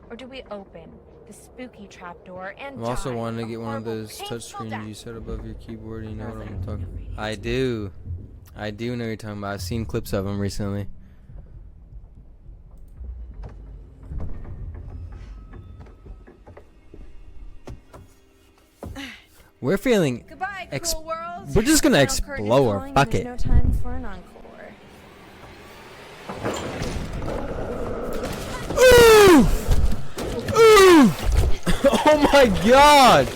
Or do we open the spooky trapdoor and I'm also die wanting to a get one of horrible, those painful touchscreens death? you set above your keyboard. You know what I'm Nothing. talking. I do. I do know what you're talking about. I've seen clips of them recently. We're feeling. Goodbye, cool world. We're just gonna Final curtain is explore. calling, Fuck and it. there's no time for an encore. Ooh! Ooh! Oh my god!